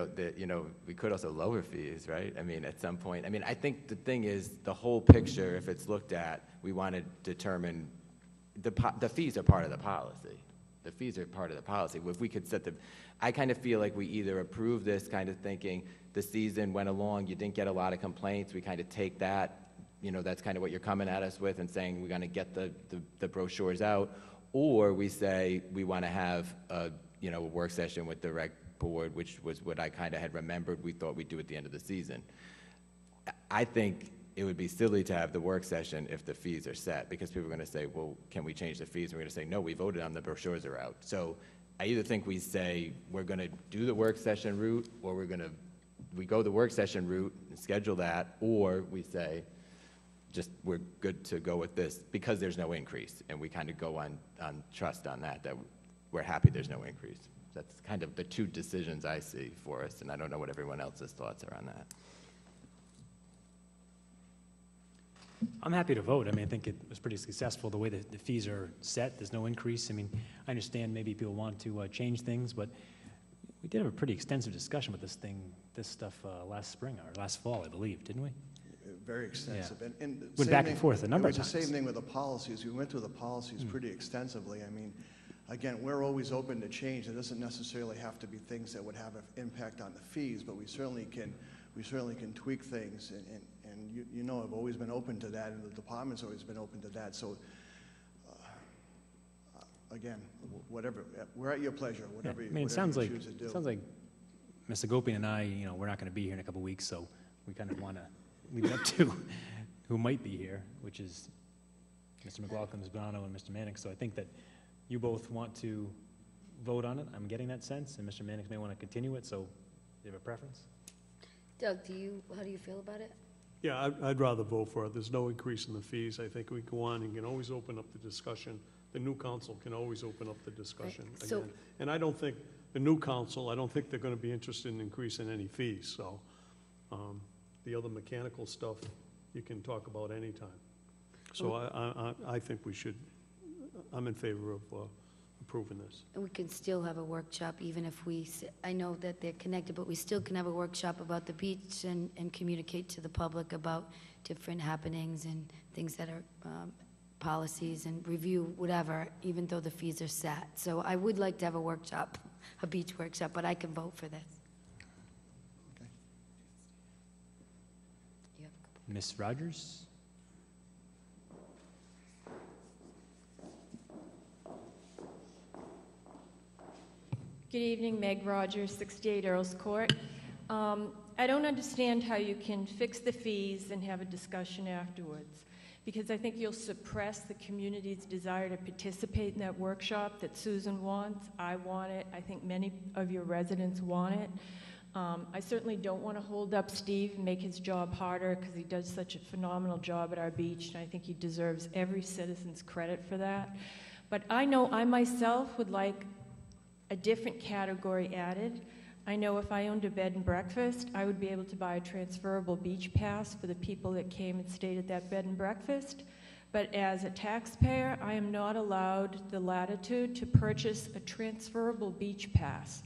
we could also lower fees, right? I mean, at some point, I mean, I think the thing is, the whole picture, if it's looked at, we want to determine, the fees are part of the policy. The fees are part of the policy. If we could set I kind of feel like we either approve this kind of thinking, the season went along, you didn't get a lot of complaints, we kind of take that, that's kind of what you're coming at us with and saying we're going to get the brochures out, or we say we want to have a work session with the rec board, which was what I kind of had remembered we thought we'd do at the end of the season. I think it would be silly to have the work session if the fees are set, because people are going to say, well, can we change the fees? And we're going to say, no, we voted on the brochures are out. So I either think we say we're going to do the work session route, or we go the work session route and schedule that, or we say, just we're good to go with this because there's no increase, and we kind of go on trust on that we're happy there's no increase. That's kind of the two decisions I see for us, and I don't know what everyone else's thoughts are on that. I'm happy to vote. I mean, I think it was pretty successful the way that the fees are set. There's no increase. I mean, I understand maybe people want to change things, but we did have a pretty extensive discussion with this stuff last spring or last fall, I believe, didn't we? Very extensive. Yeah. And Went back and forth a number of times. times. The same thing with the policies. We went through the policies pretty extensively. I mean, again, we're always open to change. It doesn't necessarily have to be things that would have an impact on the fees, but we certainly can tweak things. And I've always been open to that, and the department's always been open to that. So, again, whatever, we're at your pleasure, whatever you choose to do. It sounds like Mr. Gopian and I, we're not going to be here in a couple weeks, so we kind of want to leave it up to who might be here, which is Mr. McLaughlin, Ms. Bono, and Mr. Mannix. So I think that you both want to vote on it. I'm getting that sense, and Mr. Mannix may want to continue it. So, do you have a preference? Doug, how do you feel about it? Yeah, I'd rather vote for it. There's no increase in the fees. I think we go on and can always open up the discussion. The new council can always open up the discussion Right. So- again. And I don't think, the new council, I don't think they're going to be interested in increasing any fees. So the other mechanical stuff, you can talk about anytime. So I think I'm in favor of approving this. And we can still have a workshop, even if I know that they're connected, but we still can have a workshop about the beach and communicate to the public about different happenings and things that are policies, and review whatever, even though the fees are set. So I would like to have a workshop, a beach workshop, but I can vote for this. Okay. Ms. Rogers? Good evening, Meg Rogers, 68 Earls Court. I don't understand how you can fix the fees and have a discussion afterwards, because I think you'll suppress the community's desire to participate in that workshop that Susan wants. I want it. I think many of your residents want it. I certainly don't want to hold up Steve and make his job harder, because he does such a phenomenal job at our beach, and I think he deserves every citizen's credit for that. But I know I myself would like a different category added. I know if I owned a bed and breakfast, I would be able to buy a transferable beach pass for the people that came and stayed at that bed and breakfast. But as a taxpayer, I am not allowed the latitude to purchase a transferable beach pass.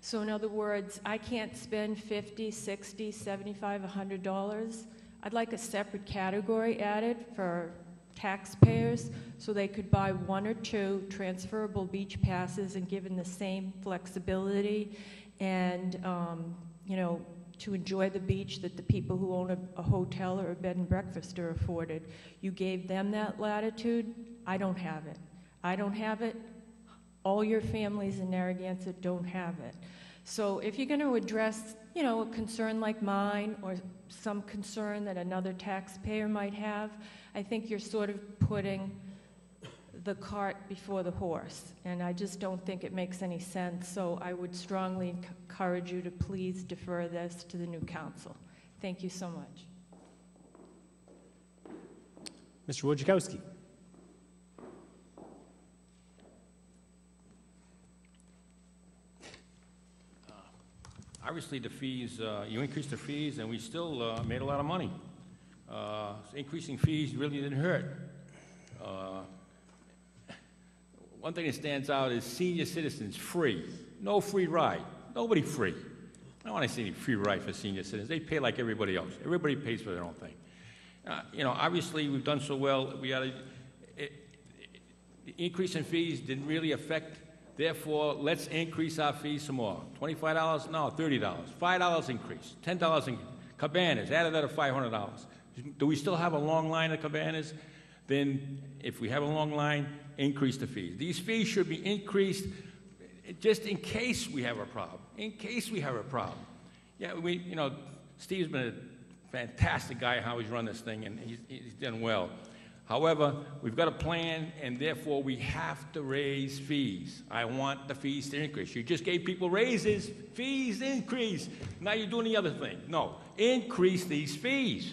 So in other words, I can't spend $50, $60, $75, $100. I'd like a separate category added for taxpayers so they could buy one or two transferable beach passes and given the same flexibility and, to enjoy the beach that the people who own a hotel or a bed and breakfast are afforded. You gave them that latitude. I don't have it. I don't have it. All your families in Narragansett don't have it. So if you're going to address, a concern like mine or some concern that another taxpayer might have, I think you're sort of putting the cart before the horse, and I just don't think it makes any sense. So I would strongly encourage you to please defer this to the new council. Thank you so much. Mr. Wojciechowski? Obviously, the fees, you increased the fees, and we still made a lot of money. Increasing fees really didn't hurt. One thing that stands out is senior citizens free. No free ride. Nobody free. I don't want to see any free ride for senior citizens. They pay like everybody else. Everybody pays for their own thing. Obviously, we've done so well. The increase in fees didn't really affect. Therefore, let's increase our fees some more. $25? No, $30. $5 increase. $10 in cabanas. Added that to $500. Do we still have a long line of cabanas? Then, if we have a long line, increase the fees. These fees should be increased just in case we have a problem. In case we have a problem. Yeah, Steve's been a fantastic guy how he's run this thing, and he's done well. However, we've got a plan, and therefore we have to raise fees. I want the fees to increase. You just gave people raises, fees increase. Now you're doing the other thing. No, increase these fees.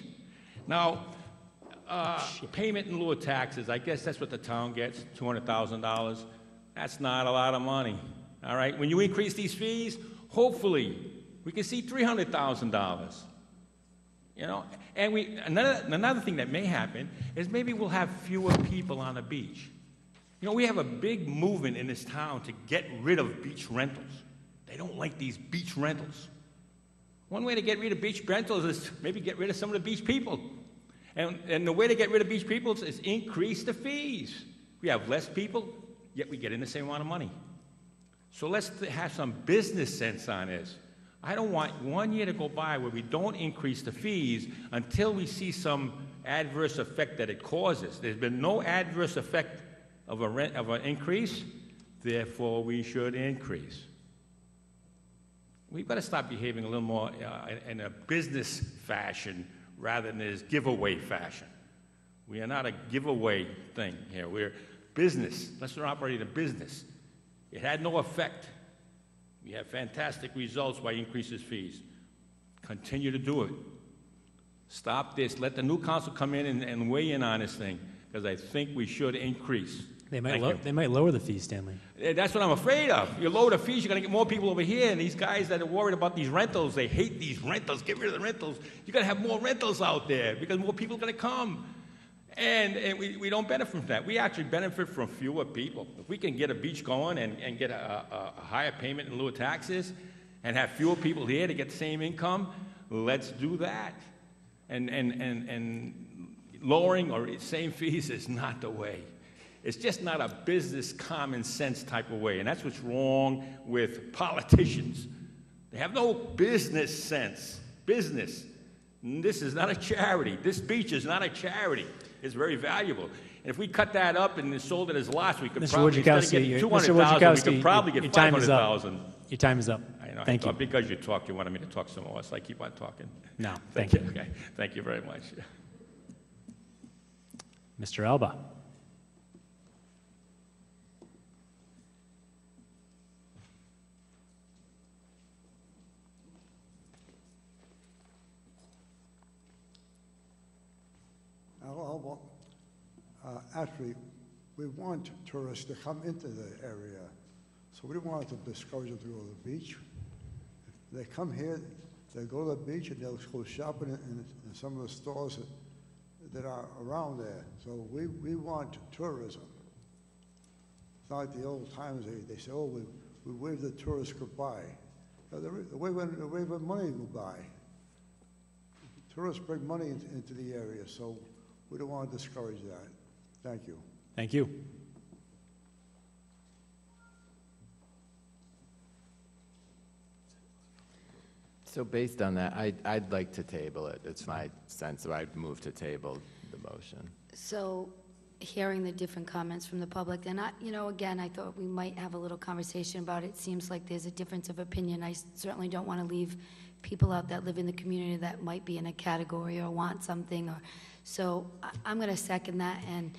Now, payment in lieu of taxes, I guess that's what the town gets, $200,000. That's not a lot of money, all right? When you increase these fees, hopefully we can see $300,000. And another thing that may happen is maybe we'll have fewer people on the beach. We have a big movement in this town to get rid of beach rentals. They don't like these beach rentals. One way to get rid of beach rentals is maybe get rid of some of the beach people. And the way to get rid of beach people is increase the fees. We have less people, yet we get in the same amount of money. So let's have some business sense on this. I don't want 1 year to go by where we don't increase the fees until we see some adverse effect that it causes. There's been no adverse effect of an increase, therefore we should increase. We've got to stop behaving a little more in a business fashion rather than this giveaway fashion. We are not a giveaway thing here. We're business. Let's operate a business. It had no effect. We have fantastic results by increasing fees. Continue to do it. Stop this. Let the new council come in and weigh in on this thing, because I think we should increase. They might lower the fees, Stanley. That's what I'm afraid of. You lower the fees, you're going to get more people over here, and these guys that are worried about these rentals, they hate these rentals. Get rid of the rentals. You got to have more rentals out there because more people are going to come. And we don't benefit from that. We actually benefit from fewer people. If we can get a beach going and get a higher payment in lieu of taxes and have fewer people here to get the same income, let's do that. And lowering or same fees is not the way. It's just not a business common sense type of way. And that's what's wrong with politicians. They have no business sense. Business. This is not a charity. This beach is not a charity. It's very valuable. And if we cut that up and sold it as lots, we could probably, instead of getting 200,000, we could probably get 500,000. Your time is up. I know. Thank you. Because you talked, you wanted me to talk some more, so I keep on talking. No, thank you. Okay. Thank you very much. Mr. Alba. Actually, we want tourists to come into the area, so we don't want to discourage them to go to the beach. If they come here, they go to the beach and they'll go shopping in some of the stores that are around there. So we want tourism. It's not like the old times, they say, oh, we wave the tourists goodbye. They're waving money goodbye. Tourists bring money into the area, so we don't want to discourage that. Thank you. Thank you. So based on that, I'd like to table it. It's my sense, so I'd move to table the motion. So, hearing the different comments from the public, and again, I thought we might have a little conversation about it. Seems like there's a difference of opinion. I certainly don't want to leave people out that live in the community that might be in a category or want something. So I'm going to second that, and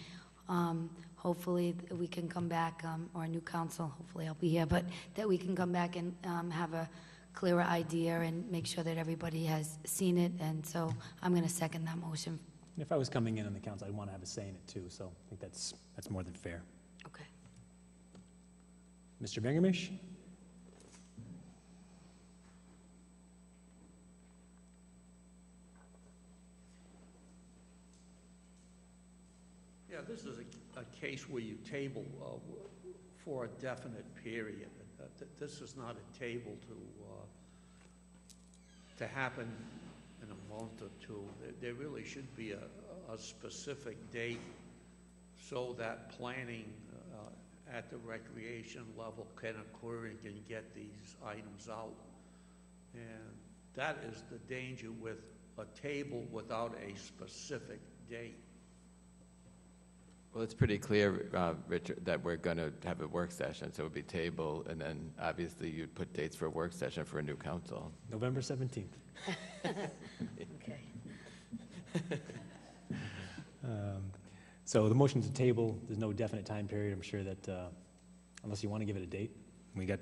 hopefully we can come back, or a new council, hopefully I'll be here, but that we can come back and have a clearer idea and make sure that everybody has seen it. And so I'm going to second that motion. If I was coming in on the council, I'd want to have a say in it too, so I think that's more than fair. Okay. Mr. Bingermish? Yeah, this is a case where you table for a definite period. this is not a table to happen in a month or two. There really should be a specific date so that planning at the recreation level can occur and can get these items out. And that is the danger with a table without a specific date. Well, it's pretty clear, Richard, that we're going to have a work session, so it would be table, and then obviously you'd put dates for a work session for a new council. November 17th. Okay. So the motion to table, there's no definite time period. I'm sure that, unless you want to give it a date. We got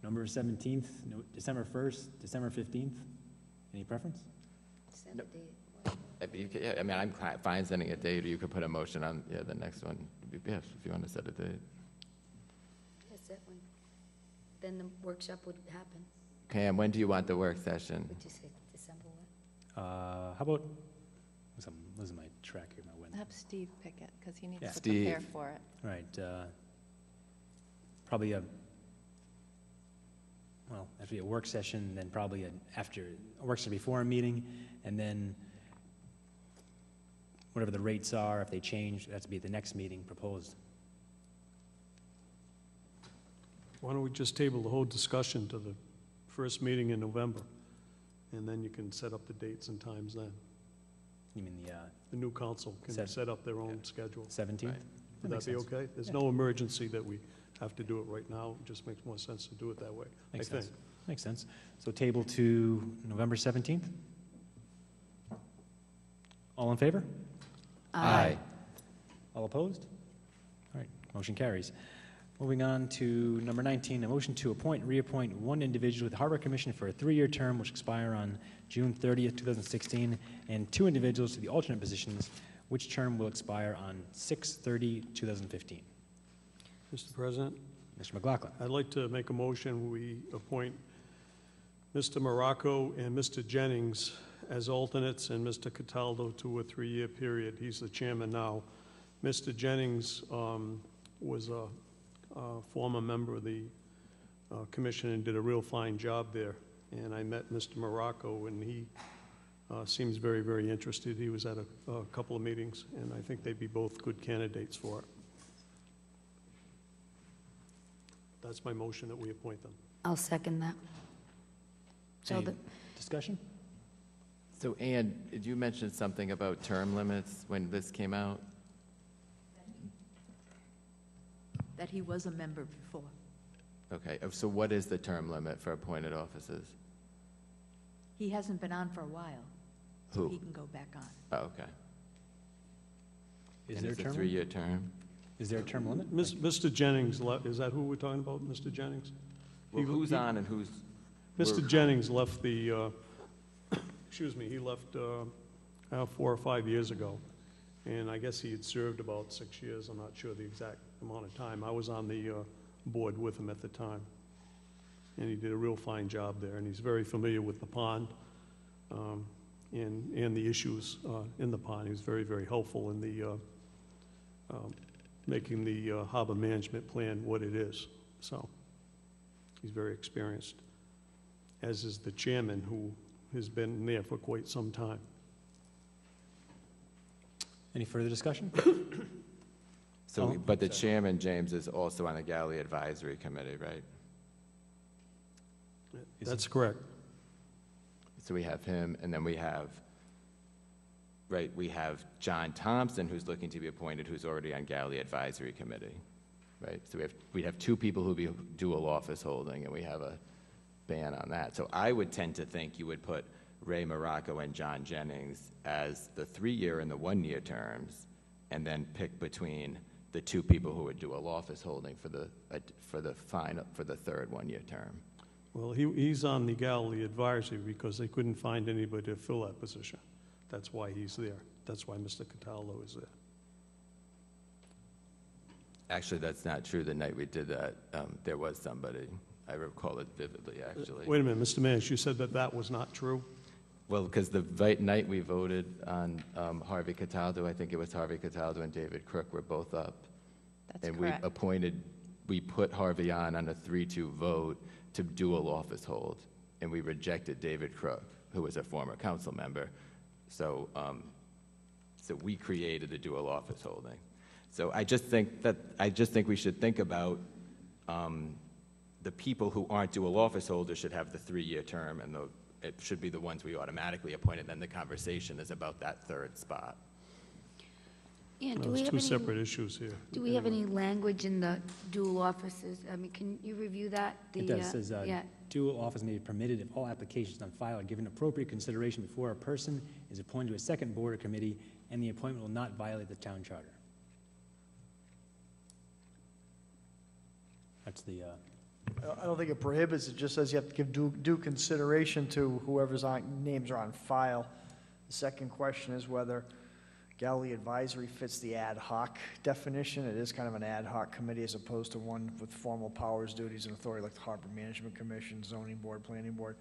November 17th, December 1st, December 15th. Any preference? Set the date. I mean, I'm fine sending a date, or you could put a motion on, the next one. Yes, if you want to set a date. Yes, that one. Then the workshop would happen. Okay, and when do you want the work session? Would you say December what? How about, I'm losing my track here, my wind. Have Steve pick it, because he needs Yeah. to Steve. prepare for it. All right, probably after a work session, then probably after a work session before a meeting, and then whatever the rates are, if they change, that's to be at the next meeting proposed. Why don't we just table the whole discussion to the first meeting in November? And then you can set up the dates and times then. You mean The new council can Sev- set up their own schedule. 17th? Right. Would that be okay? There's no emergency that we have to do it right now. It just makes more sense to do it that way, I Makes think. sense. Makes sense. So table to November 17th? All in favor? All opposed? All right, motion carries. Moving on to number 19, a motion to appoint and reappoint one individual to the Harbor Commission for a 3-year term which expire on June 30th, 2016, and 2 individuals to the alternate positions, which term will expire on 6/30/2015. Mr. President, Mr. McLaughlin. I'd like to make a motion, we appoint Mr. Morocco and Mr. Jennings as alternates and Mr. Cataldo to a 3-year period. He's the chairman now. Mr. Jennings was a former member of the commission and did a real fine job there. And I met Mr. Morocco, and he seems very, very interested. He was at a couple of meetings, and I think they'd be both good candidates for it. That's my motion, that we appoint them. I'll second that. So Any the, discussion? So, Ann, did you mention something about term limits when this came out? That he was a member before. Okay, so what is the term limit for appointed offices? He hasn't been on for a while, so Who? he can go back on. Oh, okay. Is And there a it's term? a 3-year term? Is there a term limit? Mr. Jennings, is that who we're talking about, Mr. Jennings? Well, He- who's he- on and who's? Mr. we're- Jennings left the, excuse me, he left 4 or 5 years ago, and I guess he had served about 6 years. I'm not sure the exact amount of time. I was on the board with him at the time, and he did a real fine job there, and he's very familiar with the pond and the issues in the pond. He was very, very helpful in the making the harbor management plan what it is. So he's very experienced, as is the chairman, who has been there for quite some time. Any further discussion? So, Oh, but the sorry. chairman, James, is also on the Galley Advisory Committee, right? That's correct. So we have him, and then we have, right, we have John Thompson, who's looking to be appointed, who's already on Galley Advisory Committee, right? So we have 2 people who be dual office holding, and we have a ban on that. So I would tend to think you would put Ray Morocco and John Jennings as the 3-year and the 1-year terms, and then pick between the 2 people who would dual office holding for the 3rd 1-year term. Well, he's on the Galley Advisory because they couldn't find anybody to fill that position. That's why he's there. That's why Mr. Cataldo is there. Actually, that's not true. The night we did that, there was somebody. I recall it vividly, actually. Wait a minute, Mr. Manis, you said that that was not true? Well, because the night we voted on Harvey Cataldo, I think it was Harvey Cataldo and David Crook were both up. That's And correct. we appointed we put Harvey on a 3-2 vote to dual office hold, and we rejected David Crook, who was a former council member. So, so we created the dual office holding. So I just think we should think about the people who aren't dual office holders should have the 3-year term, and it should be the ones we automatically appointed. Then the conversation is about that third spot. Yeah, do we There's have two any, separate issues here. do we have any language in the dual offices? I mean, can you review that? It The, does, says, yeah. dual office may be permitted if all applications on file are given appropriate consideration before a person is appointed to a second board or committee, and the appointment will not violate the town charter. That's the, I don't think it prohibits, it just says you have to give due consideration to whoever's names are on file. The second question is whether Galley Advisory fits the ad hoc definition. It is kind of an ad hoc committee as opposed to one with formal powers, duties, and authority like the Harbor Management Commission, Zoning Board, Planning Board.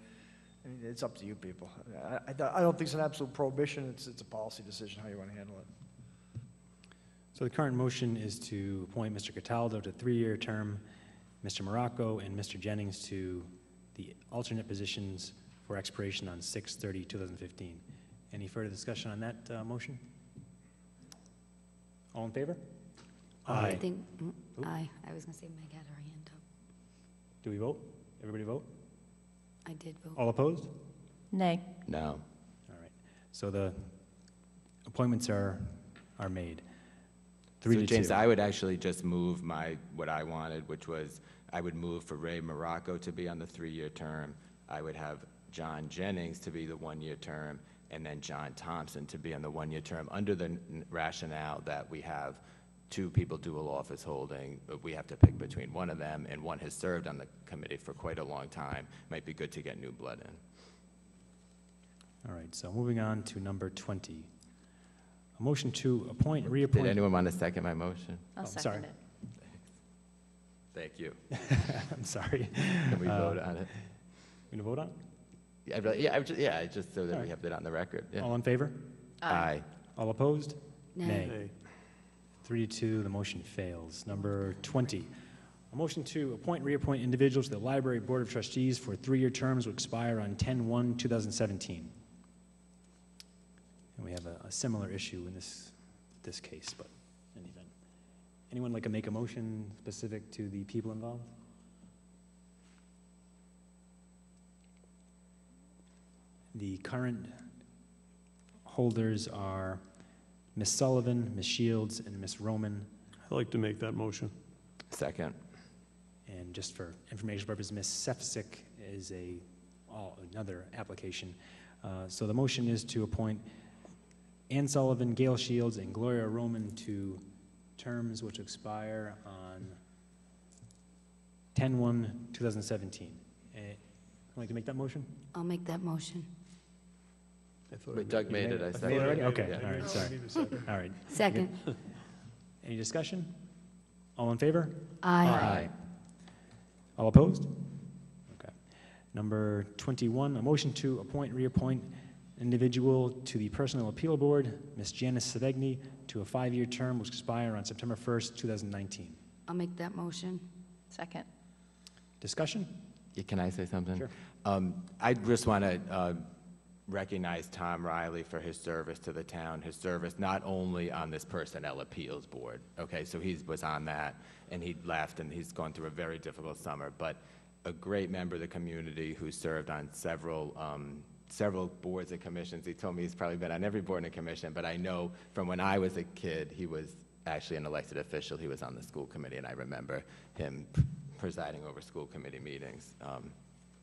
I mean, it's up to you people. I don't think it's an absolute prohibition. It's a policy decision how you want to handle it. so the current motion is to appoint Mr. Cataldo to 3-year term, Mr. Morocco and Mr. Jennings to the alternate positions for expiration on 6/30/2015. Any further discussion on that motion? All in favor? I think, aye. I was going to say Meg had her hand up. Do we vote? Everybody vote? I did vote. All opposed? Nay. No. All right. So the appointments are made. So 3-2. James, I would actually just move what I wanted, which was I would move for Ray Morocco to be on the 3-year term. I would have John Jennings to be the 1-year term, and then John Thompson to be on the 1-year term under the rationale that we have 2 people dual office holding, but we have to pick between one of them, and one has served on the committee for quite a long time. Might be good to get new blood in. All right, so moving on to number 20. A motion to appoint and reappoint. Did anyone want to second my motion? I'll sorry. second it. Thank you. I'm sorry. Can we vote on it? We gonna vote on it? Yeah, just so that All we right. have that on the record. Yeah. All in favor? Aye. All opposed? Nay. Nay. 3-2, the motion fails. Number 20, a motion to appoint and reappoint individuals to the Library Board of Trustees for 3-year terms will expire on 10/1/2017. And we have a similar issue in this case, but in any event. Anyone like to make a motion specific to the people involved? The current holders are Ms. Sullivan, Ms. Shields, and Ms. Roman. I'd like to make that motion. Second. And just for information purposes, Ms. Sefcik is another application. So the motion is to appoint Ann Sullivan, Gail Shields, and Gloria Roman to terms which expire on 10/1/2017. Would like to make that motion? I'll make that motion. But Doug made it, I Made it seconded already? it. Okay, Yeah. all right, sorry. All right. Second. Any discussion? All in favor? Aye. All opposed? Okay. Number 21, a motion to appoint and reappoint individual to the Personnel Appeal Board, Ms. Janice Savegni, to a 5-year term which expire on September 1st, 2019. I'll make that motion. Second. Discussion? Yeah, can I say something? Sure. I just want to recognize Tom Riley for his service to the town, his service not only on this Personnel Appeals Board, okay, so he was on that, and he left, and he's gone through a very difficult summer, but a great member of the community who served on several boards and commissions. He told me he's probably been on every board and commission, but I know from when I was a kid, he was actually an elected official. He was on the school committee, and I remember him presiding over school committee meetings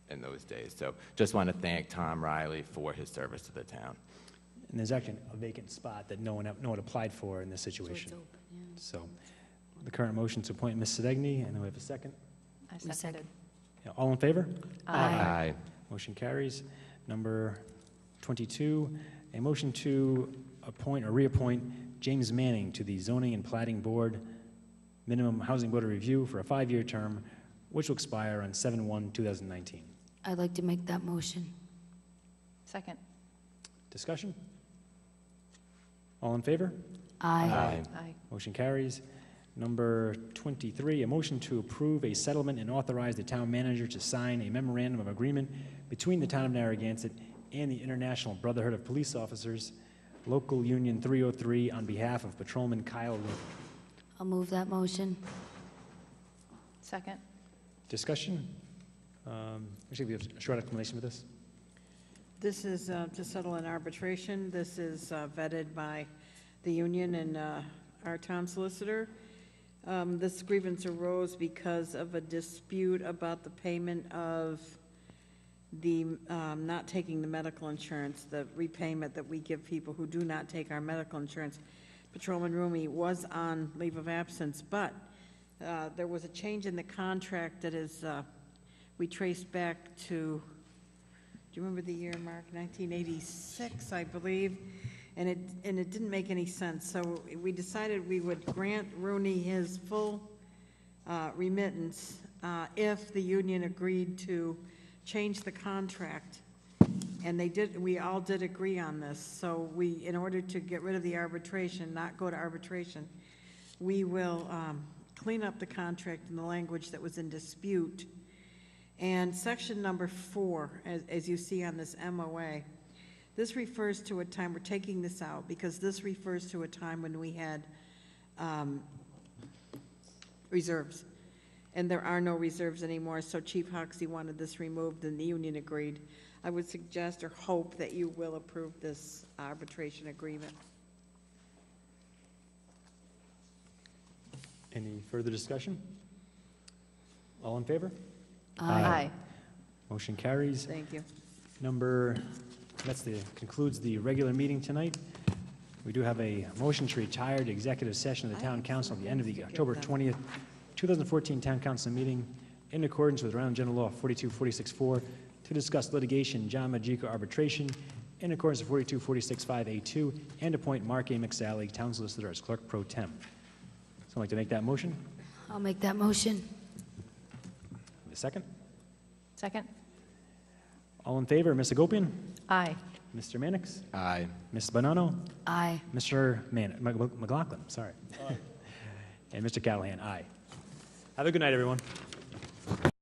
in those days. So just want to thank Tom Riley for his service to the town. And there's actually a vacant spot that no one applied for in this situation. So it's open, yeah. So the current motion to appoint Ms. Savegni, and then we have a second. I seconded. Yeah, all in favor? Aye. Motion carries. Number 22, a motion to appoint or reappoint James Manning to the Zoning and Plating Board, Minimum Housing Board of Review for a 5-year term, which will expire on 7/1/2019. I'd like to make that motion. Second. Discussion? All in favor? Aye. Aye. Motion carries. Number 23, a motion to approve a settlement and authorize the town manager to sign a memorandum of agreement between the town of Narragansett and the International Brotherhood of Police Officers, Local Union 303, on behalf of Patrolman Kyle Rowe. I'll move that motion. Second. Discussion? Actually, we have a short explanation for this. This is to settle an arbitration. This is vetted by the union and our town solicitor. This grievance arose because of a dispute about the payment of the not taking the medical insurance, the repayment that we give people who do not take our medical insurance. Patrolman Rumi was on leave of absence, but there was a change in the contract that is, we traced back to, do you remember the year, Mark? 1986, I believe. And it didn't make any sense. So we decided we would grant Rooney his full remittance if the union agreed to change the contract. And they did, we all did agree on this. So we, in order to get rid of the arbitration, not go to arbitration, we will clean up the contract in the language that was in dispute. And section number 4, as you see on this MOA, this refers to a time, we're taking this out because this refers to a time when we had reserves. And there are no reserves anymore, so Chief Hoxie wanted this removed and the union agreed. I would suggest or hope that you will approve this arbitration agreement. Any further discussion? All in favor? Aye. Motion carries. Thank you. Concludes the regular meeting tonight. We do have a motion to retire to executive session of the Town Council at the end of the October 20th, 2014 Town Council meeting in accordance with Rhode Island General Law 42464 to discuss litigation, John Majika arbitration, in accordance with 42465A2, and appoint Mark A. McSally, Town Solicitor, as Clerk Pro Tem. Someone like to make that motion? I'll make that motion. A second? Second. All in favor, Ms. Agopian? Aye. Mr. Mannix? Aye. Ms. Bonanno? Aye. Mr. McLaughlin, sorry. And Mr. Callahan, aye. Have a good night, everyone.